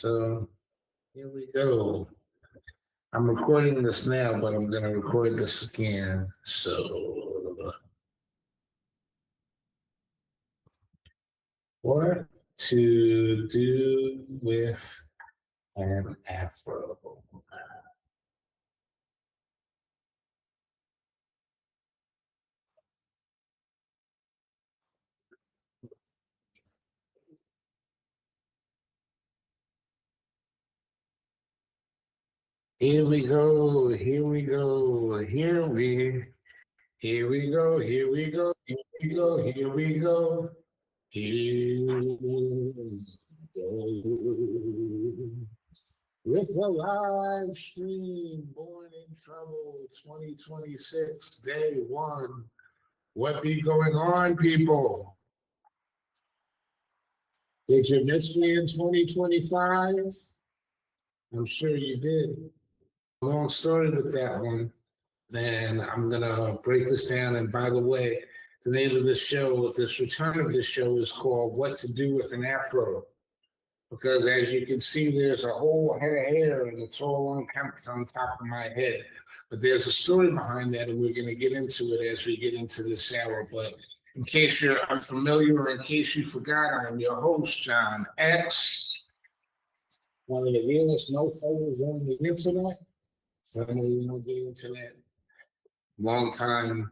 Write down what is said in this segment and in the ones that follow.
So here we go. I'm recording this now, but I'm going to record this again. So, what to do with an Afro? Here we go. Here we go. Here we go. Here we go. Here we go. Here we go. Here we go. With a live stream, Born in Trouble 2026, day one. What be going on, people? Did you miss me in 2025? I'm sure you did. Long story with that one. Then I'm going to break this down. And by the way, the name of this show, this return of this show is called What to Do with an Afro. Because as you can see, there's a whole head of hair and it's all unkempt on top of my head. But there's a story behind that, and we're going to get into it as we get into this hour. But in case you're unfamiliar or in case you forgot, I'm your host, John X, one of the realest no-followers on the internet, formerly on the internet, long-time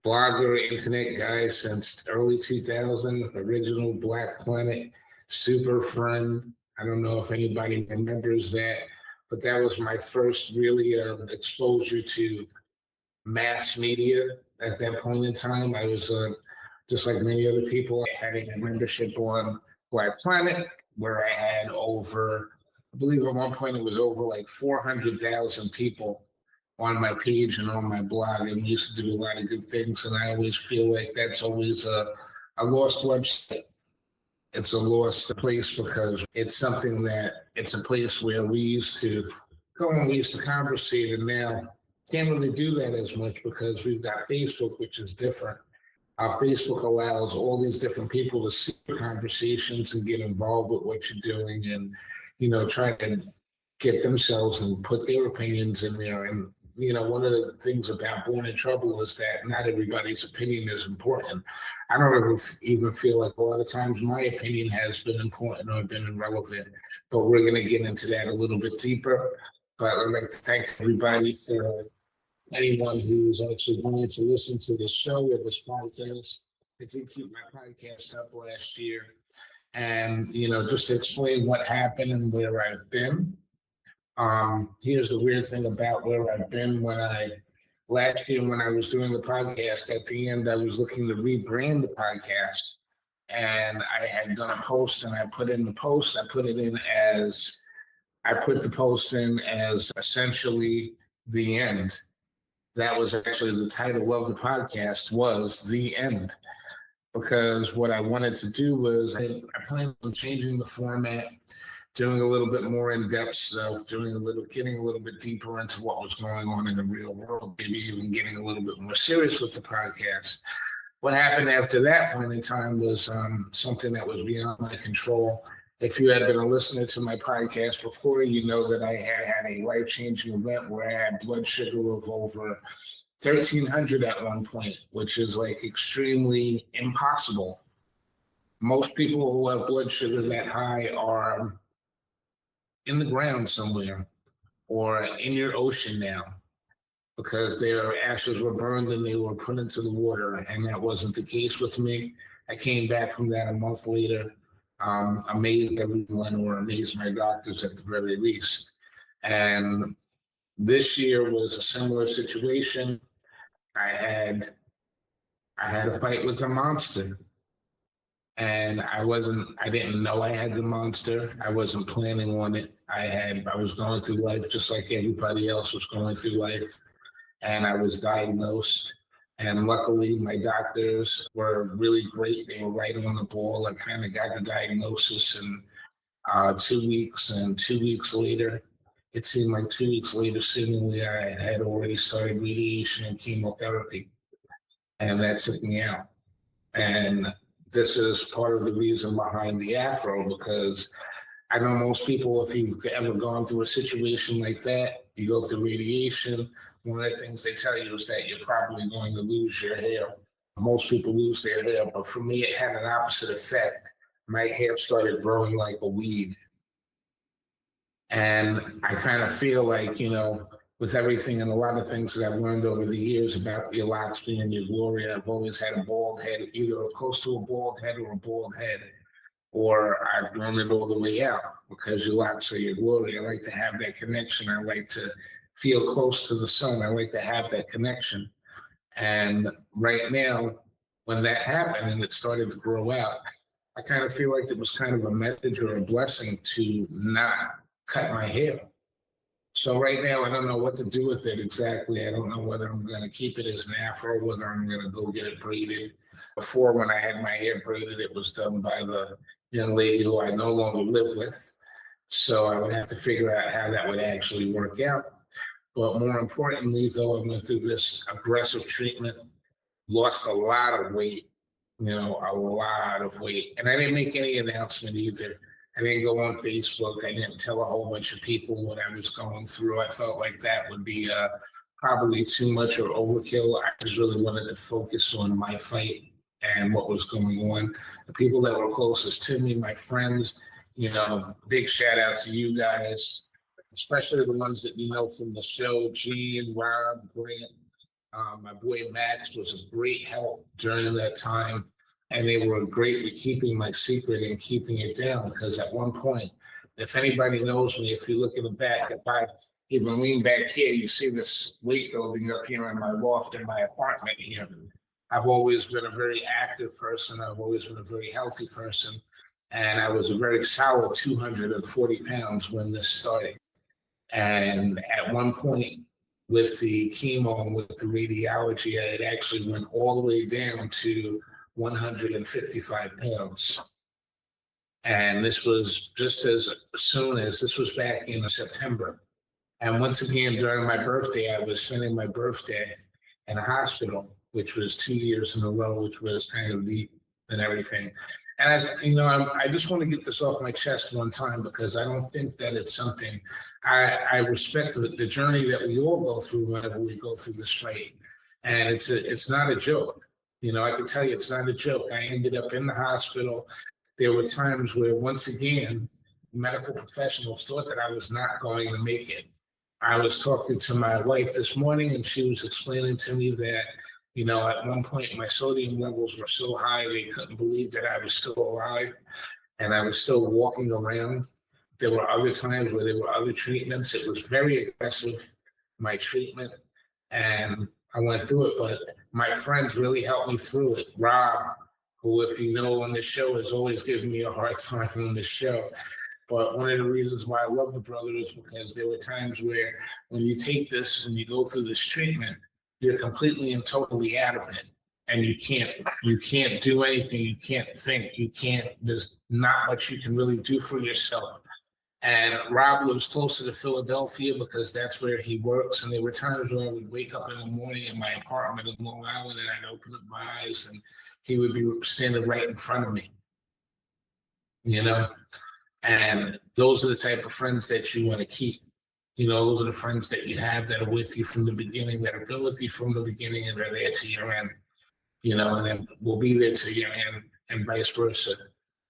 blogger, internet guy since early 2000, original Black Planet super friend. I don't know if anybody remembers that, but that was my first really exposure to mass media at that point in time. I was just like many other people, I had a membership on Black Planet where I had over, I believe at one point it was over like 400,000 people on my page and on my blog, and we used to do a lot of good things. And I always feel like that's always a lost website. It's a lost place because it's something that it's a place where we used to go and we used to conversate, and now can't really do that as much because we've got Facebook, which is different. Facebook allows all these different people to see your conversations and get involved with what you're doing, and try to get themselves and put their opinions in there. And one of the things about Born in Trouble is that not everybody's opinion is important. I don't even feel like a lot of times my opinion has been important or been relevant, but we're going to get into that a little bit deeper. But I'd like to thank everybody for anyone who's actually going to listen to this show or this podcast. I did keep my podcast up last year. And, just to explain what happened and where I've been. Here's the weird thing about where I've been. Last year when I was doing the podcast, at the end I was looking to rebrand the podcast, and I had done a post, and I put the post in as essentially the end. That was actually the title of the podcast, was The End, because what I wanted to do was I planned on changing the format, doing a little bit more in-depth stuff, getting a little bit deeper into what was going on in the real world, maybe even getting a little bit more serious with the podcast. What happened after that point in time was something that was beyond my control. If you had been a listener to my podcast before, you know that I had a life-changing event where I had blood sugar of over 1,300 at one point, which is like extremely impossible. Most people who have blood sugar that high are in the ground somewhere or in your ocean now, because their ashes were burned and they were put into the water, and that wasn't the case with me. I came back from that a month later, amazed everyone, or amazed my doctors at the very least. And this year was a similar situation. I had a fight with a monster. And I didn't know I had the monster. I wasn't planning on it. I was going through life just like everybody else was going through life. And I was diagnosed. And luckily, my doctors were really great. They were right on the ball. I kind of got the diagnosis in 2 weeks. And 2 weeks later, it seemed like 2 weeks later, seemingly I had already started radiation and chemotherapy. And that took me out. And this is part of the reason behind the Afro, because I know most people, if you've ever gone through a situation like that, you go through radiation, one of the things they tell you is that you're probably going to lose your hair. Most people lose their hair, but for me, it had an opposite effect. My hair started growing like a weed. And I kind of feel like, with everything and a lot of things that I've learned over the years about your locks being your glory, I've always had a bald head, either close to a bald head or a bald head, or I've grown it all the way out because your locks are your glory. I like to have that connection. I like to feel close to the sun. I like to have that connection. And right now, when that happened and it started to grow out, I kind of feel like it was kind of a message or a blessing to not cut my hair. So right now, I don't know what to do with it exactly. I don't know whether I'm going to keep it as an afro, whether I'm going to go get it braided. Before, when I had my hair braided, it was done by the young lady who I no longer live with. So I would have to figure out how that would actually work out. But more importantly, though, I went through this aggressive treatment, lost a lot of weight, a lot of weight. And I didn't make any announcement either. I didn't go on Facebook. I didn't tell a whole bunch of people what I was going through. I felt like that would be probably too much or overkill. I just really wanted to focus on my fight and what was going on. The people that were closest to me, my friends, big shout out to you guys, especially the ones that you know from the show, Gene, Rob, Grant. My boy Max was a great help during that time. And they were great with keeping my secret and keeping it down, because at one point, if anybody knows me, if you look in the back, if I even lean back here, you see this weight building up here in my loft in my apartment here. I've always been a very active person. I've always been a very healthy person. And I was a very solid 240 pounds when this started. And at one point, with the chemo and with the radiology, it actually went all the way down to 155 pounds. And this was just as soon as this was back in September. And once again, during my birthday, I was spending my birthday in a hospital, which was 2 years in a row, which was kind of deep and everything. And as I just want to get this off my chest one time, because I don't think that it's something I respect the journey that we all go through whenever we go through this fight. And it's not a joke. I can tell you it's not a joke. I ended up in the hospital. There were times where, once again, medical professionals thought that I was not going to make it. I was talking to my wife this morning, and she was explaining to me that, at one point my sodium levels were so high they couldn't believe that I was still alive and I was still walking around. There were other times where there were other treatments. It was very aggressive, my treatment, and I went through it, but my friends really helped me through it. Rob, who, if you know on this show, has always given me a hard time on this show. But one of the reasons why I love the brother is because there were times where when you go through this treatment, you're completely and totally out of it. And you can't do anything. You can't think. There's not much you can really do for yourself. And Rob lives closer to Philadelphia because that's where he works. And there were times where I would wake up in the morning in my apartment in Long Island, and I'd open up my eyes and he would be standing right in front of me, And those are the type of friends that you want to keep. Those are the friends that you have that are with you from the beginning, that have been with you from the beginning and are there to your end, and then will be there to your end, and vice versa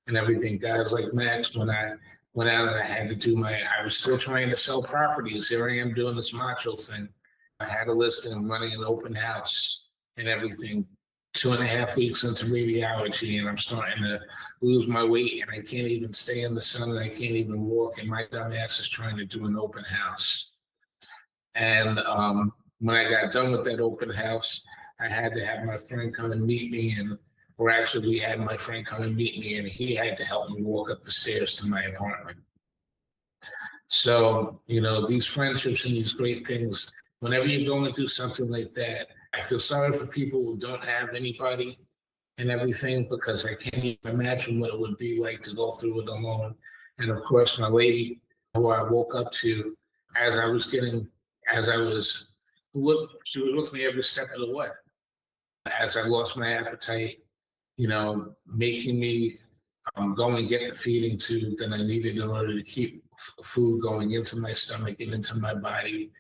and everything. Guys like Max, when I went out and I had to I was still trying to sell properties. Here I am doing this macho thing. I had a listing, running an open house and everything. 2.5 weeks into radiology, and I'm starting to lose my weight, and I can't even stay in the sun, and I can't even walk, and my dumb ass is trying to do an open house. And when I got done with that open house, I had to have my friend come and meet me, we had my friend come and meet me, and he had to help me walk up the stairs to my apartment. So, these friendships and these great things, whenever you're going through something like that, I feel sorry for people who don't have anybody and everything, because I can't even imagine what it would be like to go through it alone. And of course, my lady, who I woke up to she was with me every step of the way. As I lost my appetite, making me go and get the feeding tube that I needed in order to keep food going into my stomach and into my body.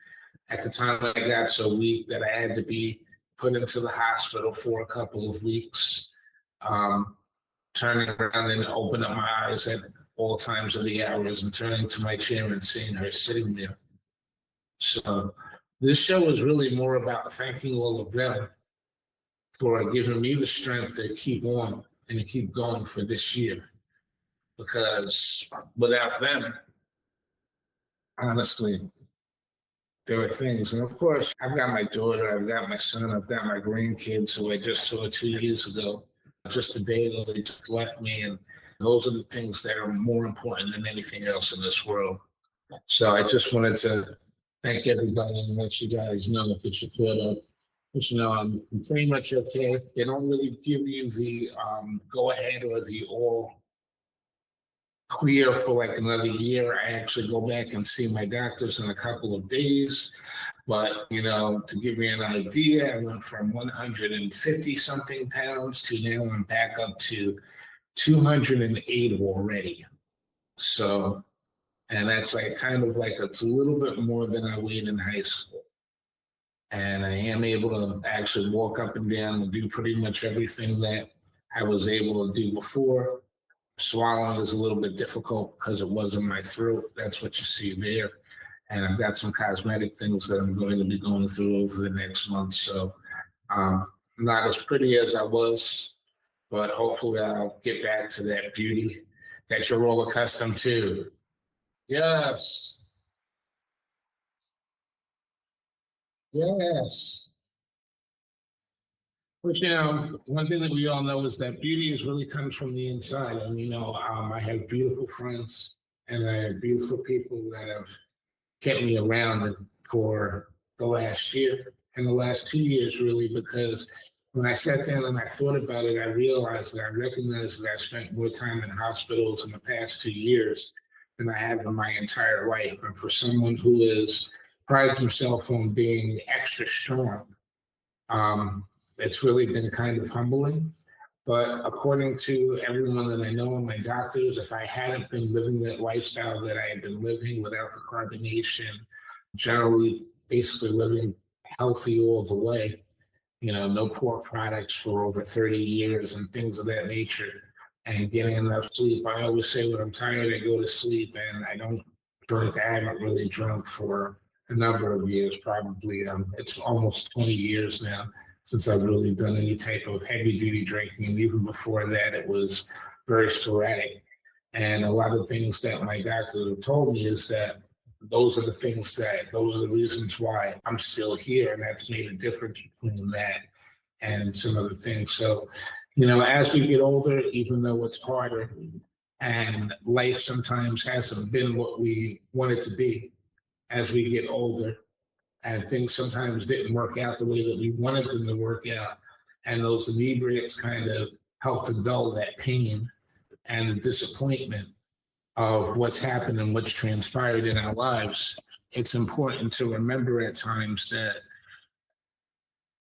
At the time, I got so weak that I had to be put into the hospital for a couple of weeks, turning around and opening up my eyes at all times of the hours and turning to my chair and seeing her sitting there. So this show is really more about thanking all of them for giving me the strength to keep on and to keep going for this year. Because without them, honestly, there are things. And of course, I've got my daughter, I've got my son, I've got my grandkids who I just saw 2 years ago. Just a day ago, they just left me. And those are the things that are more important than anything else in this world. So I just wanted to thank everybody and let you guys know that you thought of. But I'm pretty much okay. They don't really give you the go ahead or the all clear for like another year. I actually go back and see my doctors in a couple of days. But, to give you an idea, I went from 150 something pounds to now I'm back up to 208 already. So, and that's like kind of like it's a little bit more than I weighed in high school. And I am able to actually walk up and down and do pretty much everything that I was able to do before. Swallowing is a little bit difficult because it was in my throat. That's what you see there. And I've got some cosmetic things that I'm going to be going through over the next month. So not as pretty as I was, but hopefully I'll get back to that beauty that you're all accustomed to. Yes. Yes. But one thing that we all know is that beauty is really comes from the inside. And I have beautiful friends and I have beautiful people that have kept me around for the last year and the last 2 years, really, because when I sat down and I thought about it, I realized that I recognized that I spent more time in hospitals in the past 2 years than I have in my entire life. And for someone who prides himself on being extra strong, it's really been kind of humbling. But according to everyone that I know and my doctors, if I hadn't been living that lifestyle that I had been living without the carbonation, generally basically living healthy all the way, no pork products for over 30 years and things of that nature, and getting enough sleep. I always say when I'm tired, I go to sleep and I don't drink. I haven't really drunk for a number of years, probably. It's almost 20 years now since I've really done any type of heavy duty drinking. And even before that, it was very sporadic. And a lot of things that my doctors have told me is that those are the reasons why I'm still here. And that's made a difference between that and some other things. So, as we get older, even though it's harder and life sometimes hasn't been what we want it to be as we get older, and things sometimes didn't work out the way that we wanted them to work out. And those inebriates kind of help to dull that pain and the disappointment of what's happened and what's transpired in our lives. It's important to remember at times that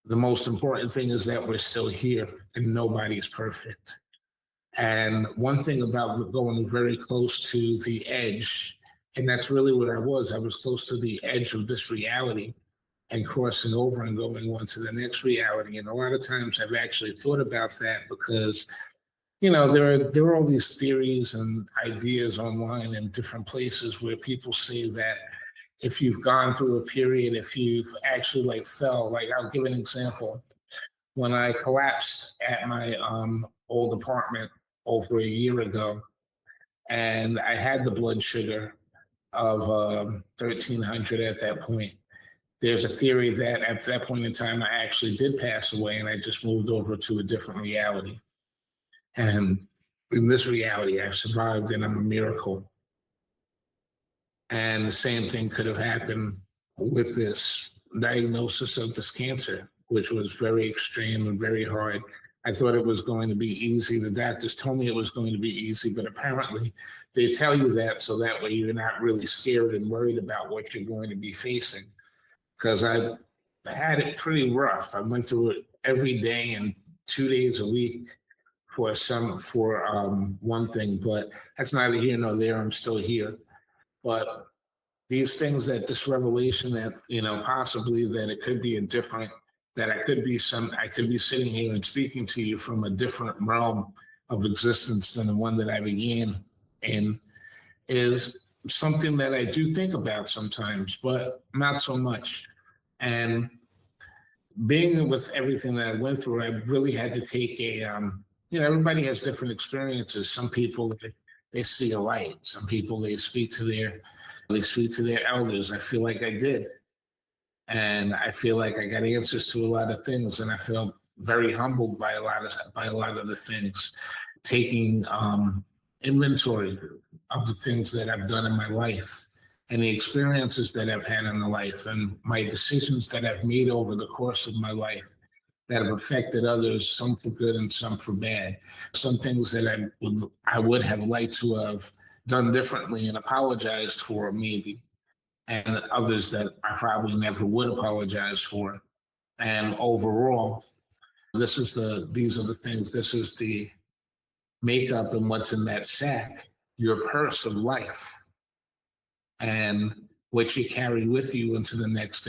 the most important thing is that we're still here and nobody's perfect. And one thing about going very close to the edge, and that's really what I was close to the edge of this reality and crossing over and going on to the next reality. And a lot of times I've actually thought about that because, there are all these theories and ideas online in different places where people say that if you've gone through a period, if you've actually fell, I'll give an example. When I collapsed at my old apartment over a year ago, and I had the blood sugar of 1,300 at that point. There's a theory that at that point in time, I actually did pass away and I just moved over to a different reality. And in this reality, I survived and I'm a miracle. And the same thing could have happened with this diagnosis of this cancer, which was very extreme and very hard. I thought it was going to be easy. The doctors told me it was going to be easy, but apparently they tell you that so that way you're not really scared and worried about what you're going to be facing. Because I had it pretty rough. I went through it every day and 2 days a week for one thing, but that's neither here nor there. I'm still here. But these things that this revelation that, possibly that it could be a different, that I could be sitting here and speaking to you from a different realm of existence than the one that I began in, is something that I do think about sometimes, but not so much. And being with everything that I went through, I really had to take everybody has different experiences. Some people, they see a light. Some people, they speak to their elders. I feel like I did. And I feel like I got answers to a lot of things, and I feel very humbled by a lot of the things. Taking inventory of the things that I've done in my life and the experiences that I've had in the life and my decisions that I've made over the course of my life that have affected others, some for good and some for bad. Some things that I would have liked to have done differently and apologized for, maybe, and others that I probably never would apologize for. And overall, these are the things, this is the makeup and what's in that sack, your purse of life, and what you carry with you into the next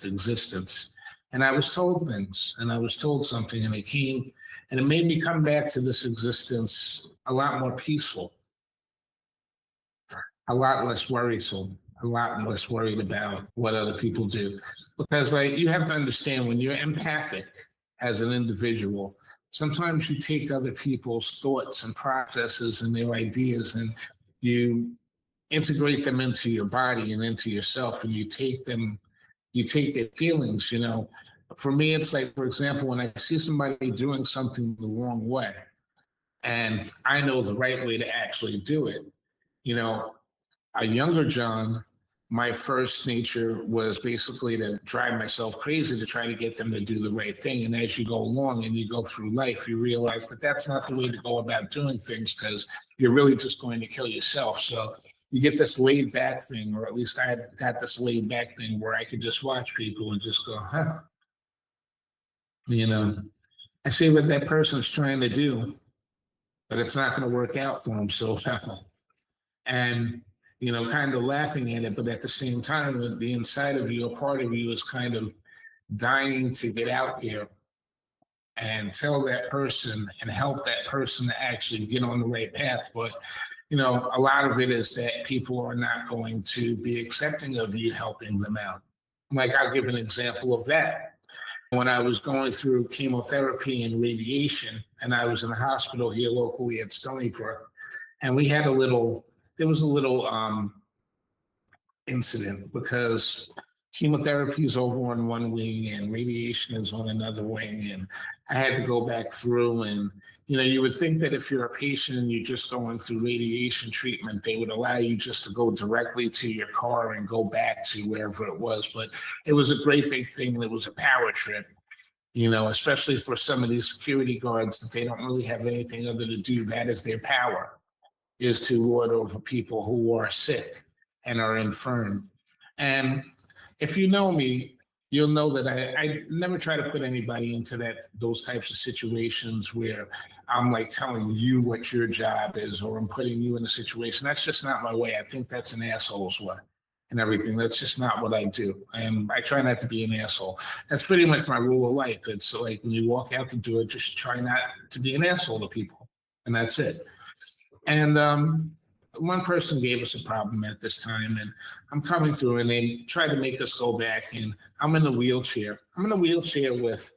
existence. And I was told things, and I was told something, and it came, and it made me come back to this existence a lot more peaceful, a lot less worrisome, a lot less worried about what other people do. Because you have to understand, when you're empathic as an individual, sometimes you take other people's thoughts and processes and their ideas and you integrate them into your body and into yourself, and you take their feelings. For me, it's like, for example, when I see somebody doing something the wrong way and I know the right way to actually do it, a younger John, my first nature was basically to drive myself crazy to try to get them to do the right thing. And as you go along and you go through life, you realize that that's not the way to go about doing things, because you're really just going to kill yourself. So you get this laid back thing, or at least I got this laid back thing where I could just watch people and just go, I see what that person's trying to do, but it's not going to work out for them so well. And kind of laughing at it, but at the same time, the inside of you, a part of you is kind of dying to get out there and tell that person and help that person to actually get on the right path. But, a lot of it is that people are not going to be accepting of you helping them out. Like, I'll give an example of that. When I was going through chemotherapy and radiation, and I was in the hospital here locally at Stony Brook, and there was a little incident, because chemotherapy is over on one wing and radiation is on another wing. And I had to go back through, and, you would think that if you're a patient and you're just going through radiation treatment, they would allow you just to go directly to your car and go back to wherever it was. But it was a great big thing, and it was a power trip, especially for some of these security guards, that they don't really have anything other to do. That is their power, is to lord over people who are sick and are infirm. And if you know me, you'll know that I never try to put anybody into those types of situations where I'm like telling you what your job is, or I'm putting you in a situation. That's just not my way. I think that's an asshole's way and everything. That's just not what I do. And I try not to be an asshole. That's pretty much my rule of life. It's like, when you walk out the door, just try not to be an asshole to people. And that's it. And one person gave us a problem at this time, and I'm coming through, and they tried to make us go back, and I'm in a wheelchair. With,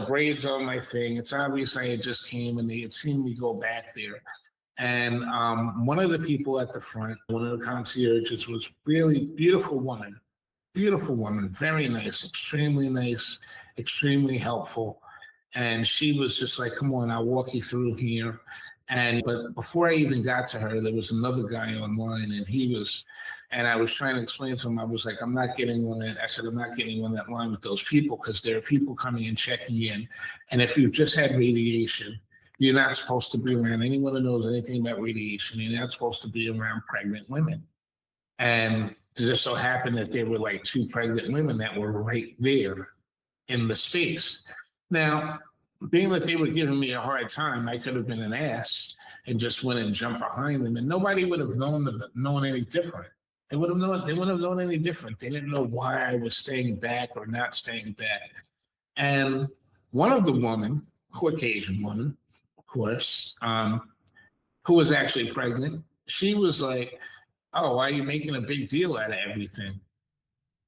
braids on my thing. It's obvious I had just came, and they had seen me go back there. And one of the people at the front, one of the concierges, was really beautiful woman, very nice, extremely helpful. And she was just like, come on, I'll walk you through here. But before I even got to her, there was another guy online, and I was trying to explain to him, I was like, I'm not getting on that line with those people, because there are people coming and checking in. And if you've just had radiation, you're not supposed to be around anyone who knows anything about radiation. You're not supposed to be around pregnant women. And it just so happened that there were like 2 pregnant women that were right there in the space. Now, being that they were giving me a hard time, I could have been an ass and just went and jumped behind them, and nobody would have known any different. They wouldn't have known any different. They didn't know why I was staying back or not staying back. And one of the women, Caucasian woman, of course, who was actually pregnant, she was like, "Oh, why are you making a big deal out of everything?"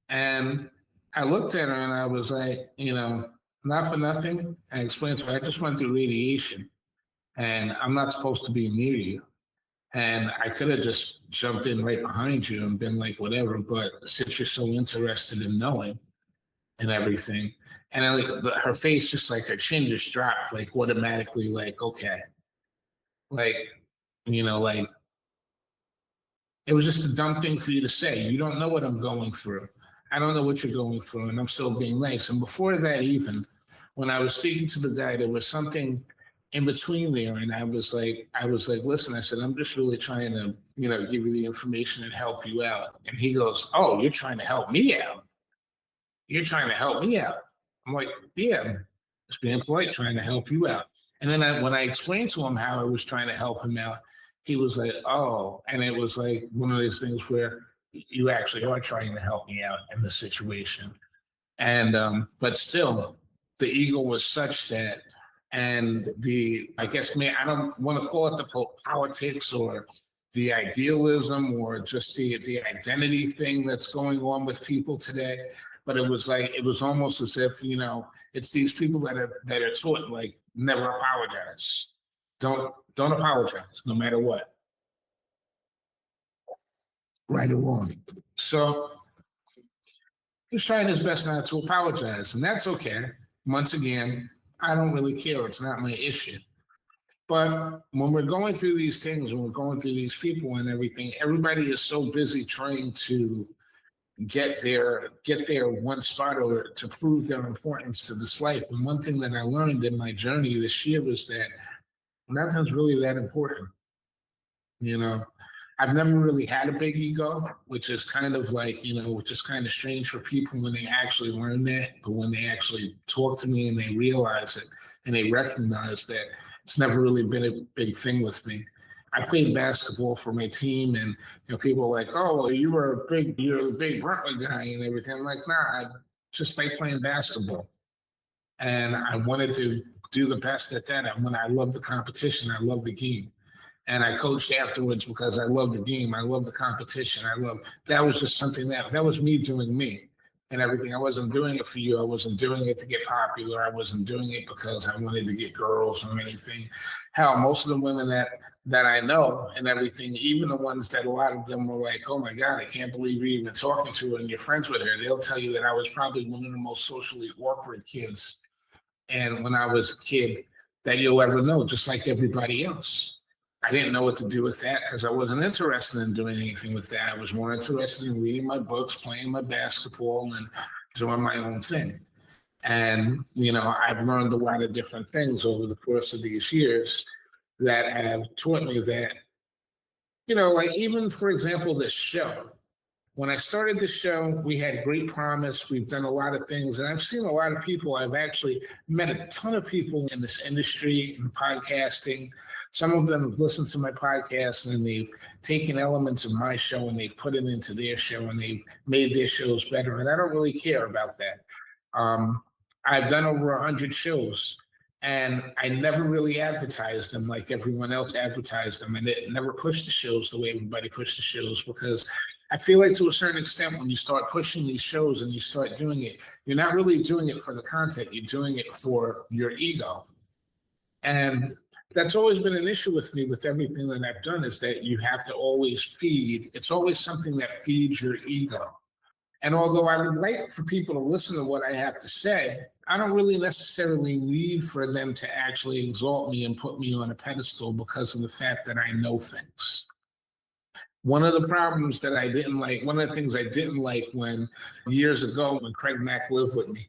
And I looked at her and I was like, not for nothing. I explained to her, I just went through radiation and I'm not supposed to be near you. And I could have just jumped in right behind you and been like, whatever. But since you're so interested in knowing and everything, and I, her face just like her chin just dropped, like automatically, like, okay. Like, like it was just a dumb thing for you to say. You don't know what I'm going through. I don't know what you're going through, and I'm still being nice. And before that, even when I was speaking to the guy, there was something in between there, and I was like, listen, I said, I'm just really trying to, give you the information and help you out. And he goes, oh, you're trying to help me out. You're trying to help me out. I'm like, yeah, just being polite, trying to help you out. And then when I explained to him how I was trying to help him out, he was like, oh, and it was like one of those things where you actually are trying to help me out in the situation. And, but still, the ego was such that, and I guess, I don't want to call it the politics or the idealism or just the identity thing that's going on with people today. But it was almost as if, it's these people that are taught, like, never apologize. Don't apologize, no matter what. Right or wrong. So he's trying his best not to apologize, and that's okay. Once again, I don't really care. It's not my issue. But when we're going through these things, when we're going through these people and everything, everybody is so busy trying to get their one spot or to prove their importance to this life. And one thing that I learned in my journey this year was that nothing's really that important. I've never really had a big ego, which is kind of like, which is kind of strange for people when they actually learn that, but when they actually talk to me and they realize it and they recognize that it's never really been a big thing with me. I played basketball for my team, and people are like, "Oh, well, you're a big Brentwood guy and everything." I'm like, "Nah, I just like playing basketball, and I wanted to do the best at that. I love the competition, I love the game." And I coached afterwards because I love the game. I love the competition. That was just something that was me doing me and everything. I wasn't doing it for you. I wasn't doing it to get popular. I wasn't doing it because I wanted to get girls or anything. Hell, most of the women that I know and everything, even the ones that a lot of them were like, oh my God, I can't believe you're even talking to her and you're friends with her. They'll tell you that I was probably one of the most socially awkward kids. And when I was a kid that you'll ever know, just like everybody else. I didn't know what to do with that because I wasn't interested in doing anything with that. I was more interested in reading my books, playing my basketball, and doing my own thing. And, I've learned a lot of different things over the course of these years that have taught me that, like even, for example, this show. When I started this show, we had great promise. We've done a lot of things, and I've seen a lot of people. I've actually met a ton of people in this industry, in podcasting. Some of them have listened to my podcast and they've taken elements of my show and they've put it into their show and they've made their shows better. And I don't really care about that. I've done over 100 shows and I never really advertised them like everyone else advertised them. And it never pushed the shows the way everybody pushed the shows, because I feel like to a certain extent, when you start pushing these shows and you start doing it, you're not really doing it for the content. You're doing it for your ego. And that's always been an issue with me with everything that I've done, is that you have to always feed. It's always something that feeds your ego. And although I would like for people to listen to what I have to say, I don't really necessarily need for them to actually exalt me and put me on a pedestal because of the fact that I know things. One of the problems that I didn't like, one of the things I didn't like when years ago when Craig Mack lived with me,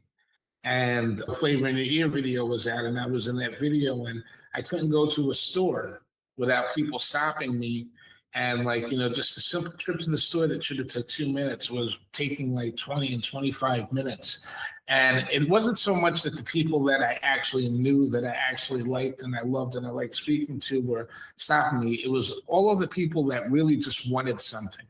and the Flavor in Your Ear video was out, and I was in that video, and I couldn't go to a store without people stopping me And like, you know, just a simple trip to the store that should have took 2 minutes was taking like 20 and 25 minutes. And it wasn't so much that the people that I actually knew, that I actually liked and I loved and I liked speaking to were stopping me. It was all of the people that really just wanted something.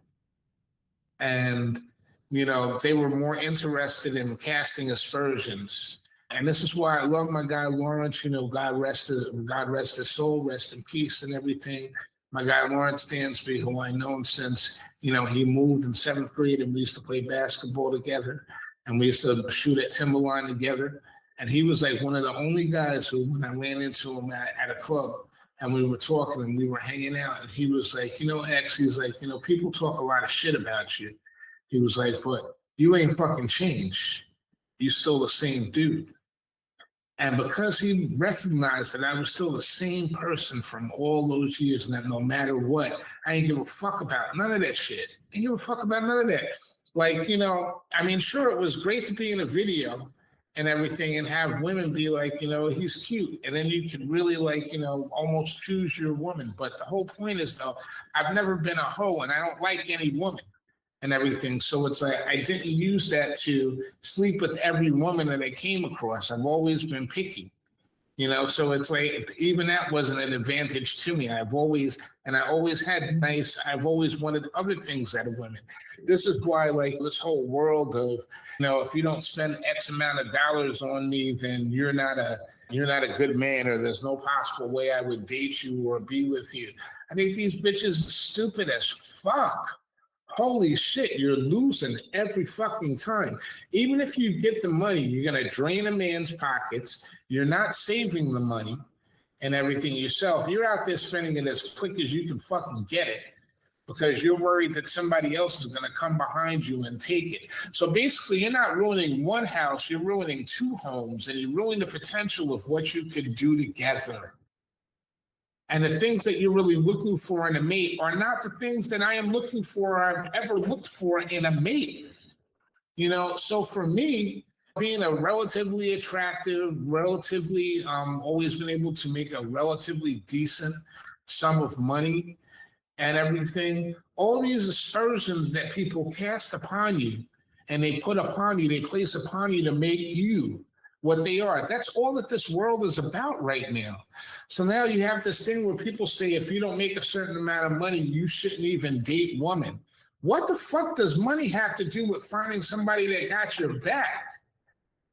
And, you know, they were more interested in casting aspersions. And this is why I love my guy Lawrence. You know, God rest his soul, rest in peace and everything. My guy Lawrence Dansby, who I've known since, you know, he moved in 7th grade and we used to play basketball together and we used to shoot at Timberline together. And he was like one of the only guys who, when I ran into him at a club and we were talking and we were hanging out, and he was like, you know, X, he's like, you know, people talk a lot of shit about you. He was like, but you ain't fucking changed. You still the same dude. And because he recognized that I was still the same person from all those years, and that no matter what, I ain't give a fuck about none of that shit. I ain't give a fuck about none of that. Like, you know, I mean, sure, it was great to be in a video and everything and have women be like, you know, he's cute. And then you could really like, you know, almost choose your woman. But the whole point is, though, I've never been a hoe and I don't like any woman and everything. So it's like, I didn't use that to sleep with every woman that I came across. I've always been picky, you know? So it's like, even that wasn't an advantage to me. I've always wanted other things out of women. This is why, like, this whole world of, you know, if you don't spend X amount of dollars on me, then you're not a good man, or there's no possible way I would date you or be with you. I think these bitches are stupid as fuck. Holy shit, you're losing every fucking time. Even if you get the money, you're going to drain a man's pockets. You're not saving the money and everything yourself. You're out there spending it as quick as you can fucking get it because you're worried that somebody else is going to come behind you and take it. So basically, you're not ruining one house, you're ruining 2 homes, and you're ruining the potential of what you could do together. And the things that you're really looking for in a mate are not the things that I am looking for or I've ever looked for in a mate. You know, so for me, being a relatively attractive, always been able to make a relatively decent sum of money and everything, all these aspersions that people cast upon you and they put upon you, they place upon you to make you what they are. That's all that this world is about right now. So now you have this thing where people say, if you don't make a certain amount of money, you shouldn't even date women. What the fuck does money have to do with finding somebody that got your back?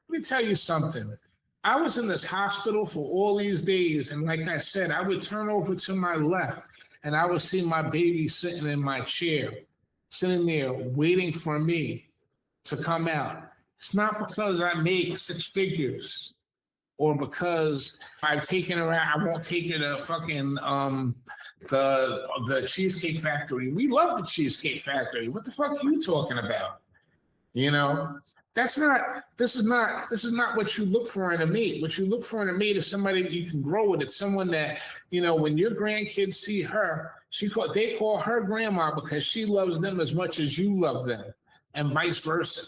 Let me tell you something. I was in this hospital for all these days. And like I said, I would turn over to my left and I would see my baby sitting in my chair, sitting there waiting for me to come out. It's not because I make 6 figures or because I've taken her out. I won't take her to fucking the Cheesecake Factory. We love the Cheesecake Factory. What the fuck are you talking about? You know, this is not what you look for in a mate. What you look for in a mate is somebody that you can grow with. It's someone that, you know, when your grandkids see her, they call her grandma because she loves them as much as you love them, and vice versa.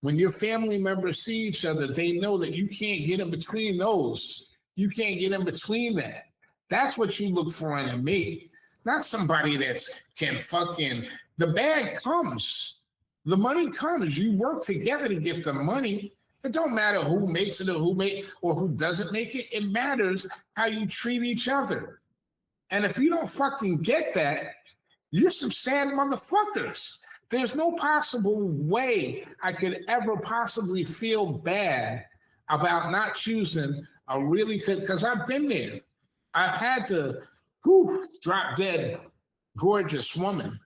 When your family members see each other, they know that you can't get in between those. You can't get in between that. That's what you look for in a mate, not somebody that can fucking, the bag comes. The money comes. You work together to get the money. It don't matter who makes it or who doesn't make it. It matters how you treat each other. And if you don't fucking get that, you're some sad motherfuckers. There's no possible way I could ever possibly feel bad about not choosing a really good, because I've been there. I've had to drop dead gorgeous woman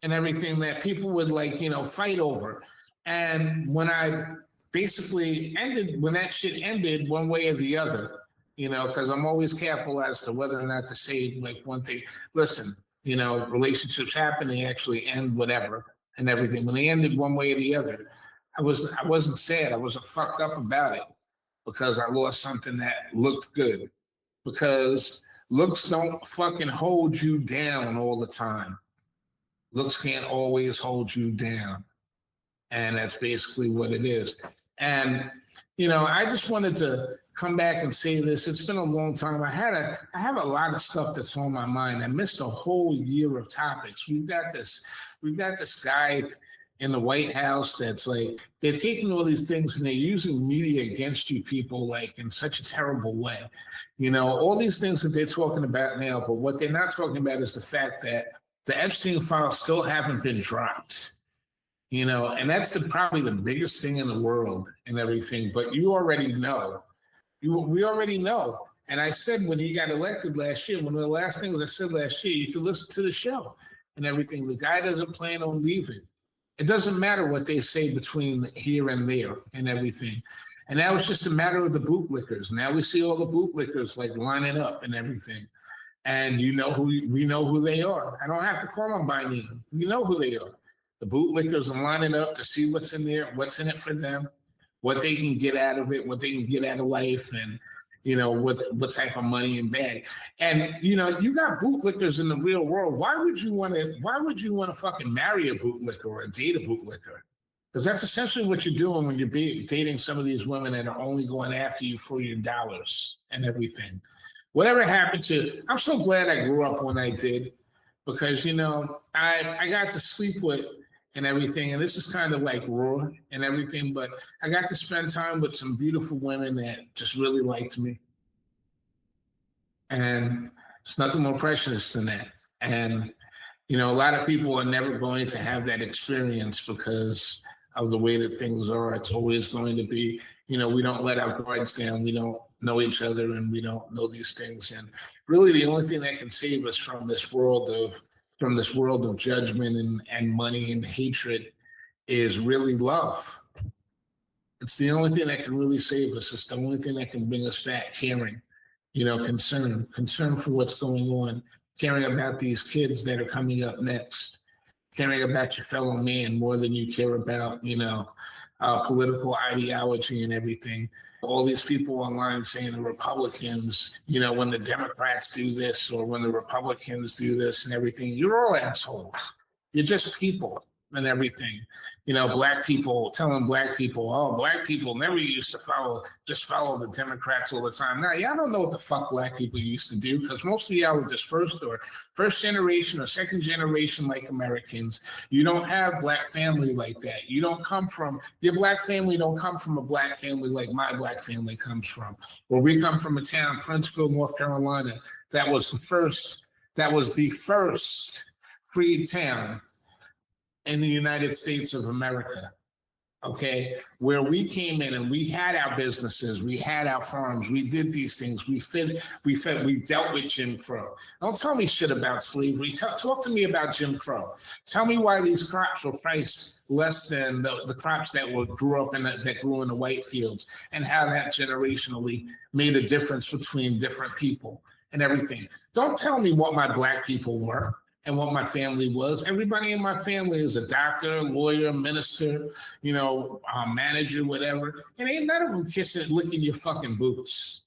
and everything that people would like, you know, fight over. And when I basically when that shit ended one way or the other, you know, because I'm always careful as to whether or not to say like one thing. Listen, you know, relationships happen, they actually end, whatever, and everything. When they ended one way or the other, I wasn't sad. I wasn't fucked up about it because I lost something that looked good. Because looks don't fucking hold you down all the time. Looks can't always hold you down. And that's basically what it is. And, you know, I just wanted to come back and say this. It's been a long time. I have a lot of stuff that's on my mind. I missed a whole year of topics. We've got this guy in the White House that's like, they're taking all these things and they're using media against you people like in such a terrible way. You know, all these things that they're talking about now, but what they're not talking about is the fact that the Epstein files still haven't been dropped. You know, and that's probably the biggest thing in the world and everything. But you already know. We already know. And I said when he got elected last year, one of the last things I said last year, you can listen to the show and everything. The guy doesn't plan on leaving. It doesn't matter what they say between here and there and everything. And that was just a matter of the bootlickers. Now we see all the bootlickers like lining up and everything. And we know who they are. I don't have to call them by name. We know who they are. The bootlickers are lining up to see what's in there, what's in it for them, what they can get out of it, what they can get out of life, and you know what type of money and bag. And you know, you got bootlickers in the real world. Why would you want to fucking marry a bootlicker or date a bootlicker? Because that's essentially what you're doing when you're dating some of these women that are only going after you for your dollars and everything. Whatever happened to, I'm so glad I grew up when I did, because you know, I got to sleep with and everything. And this is kind of like raw and everything, but I got to spend time with some beautiful women that just really liked me. And it's nothing more precious than that. And, you know, a lot of people are never going to have that experience because of the way that things are. It's always going to be, you know, we don't let our guards down. We don't know each other and we don't know these things. And really the only thing that can save us from this world of judgment and money and hatred is really love. It's the only thing that can really save us. It's the only thing that can bring us back, caring, you know, concern for what's going on, caring about these kids that are coming up next, caring about your fellow man more than you care about, you know, political ideology and everything. All these people online saying the Republicans, you know, when the Democrats do this or when the Republicans do this and everything, you're all assholes. You're just people and everything. You know, black people telling black people, oh, black people never used to follow the Democrats all the time. Now, y'all don't know what the fuck black people used to do, because most of y'all were just first generation or second generation like Americans. You don't have black family like that. Your black family don't come from a black family like my black family comes from. Where we come from a town, Princeville, North Carolina, that was the first freed town in the United States of America, okay? Where we came in and we had our businesses, we had our farms, we did these things, we dealt with Jim Crow. Don't tell me shit about slavery. Talk to me about Jim Crow. Tell me why these crops were priced less than the crops that grew in the white fields, and how that generationally made a difference between different people and everything. Don't tell me what my black people were and what my family was. Everybody in my family is a doctor, lawyer, minister, you know, manager, whatever. And ain't none of them licking your fucking boots.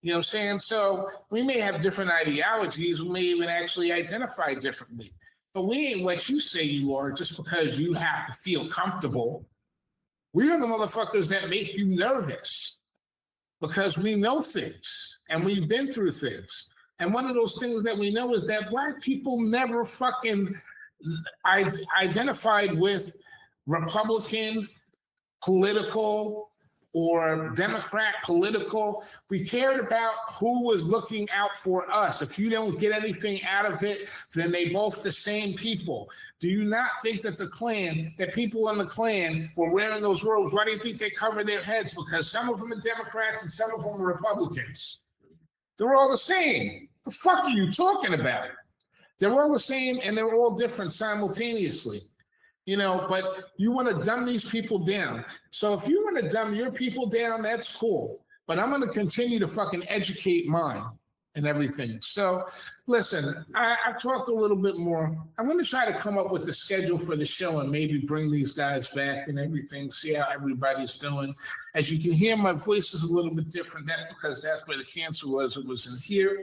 You know what I'm saying? So we may have different ideologies. We may even actually identify differently. But we ain't what you say you are just because you have to feel comfortable. We are the motherfuckers that make you nervous because we know things and we've been through things. And one of those things that we know is that black people never fucking identified with Republican political or Democrat political. We cared about who was looking out for us. If you don't get anything out of it, then they both the same people. Do you not think that that people in the Klan were wearing those robes? Why do you think they cover their heads? Because some of them are Democrats and some of them are Republicans. They're all the same. The fuck are you talking about? They're all the same and they're all different simultaneously. You know, but you want to dumb these people down. So if you want to dumb your people down, that's cool. But I'm going to continue to fucking educate mine and everything. So listen, I've talked a little bit more. I'm going to try to come up with the schedule for the show and maybe bring these guys back and everything, see how everybody's doing. As you can hear, my voice is a little bit different. That's because that's where the cancer was. It was in here.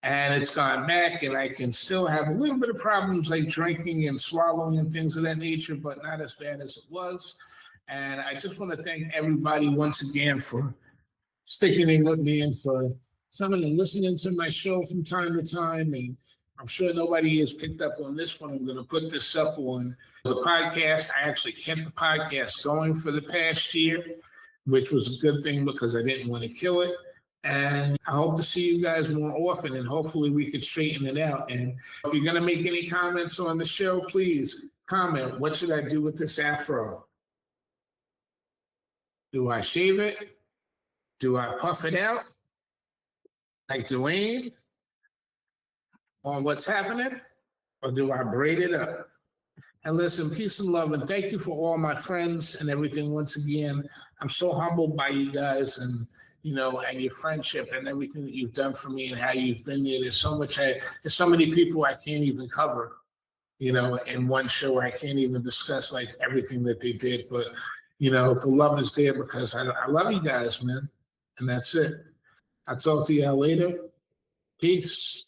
And it's gone back, and I can still have a little bit of problems like drinking and swallowing and things of that nature, but not as bad as it was. And I just want to thank everybody once again for sticking in with me and for coming and listening to my show from time to time. And I'm sure nobody has picked up on this one. I'm going to put this up on the podcast. I actually kept the podcast going for the past year, which was a good thing because I didn't want to kill it. And I hope to see you guys more often, and hopefully we can straighten it out. And if you're going to make any comments on the show, please comment. What should I do with this afro? Do I shave it? Do I puff it out like Dwayne on What's Happening? Or do I braid it up? And listen, peace and love, and thank you for all my friends and everything. Once again, I'm so humbled by you guys and and your friendship and everything that you've done for me and how you've been there. There's so much. There's so many people I can't even cover, in one show. I can't even discuss like everything that they did. But the love is there because I love you guys, man. And that's it. I'll talk to y'all later. Peace.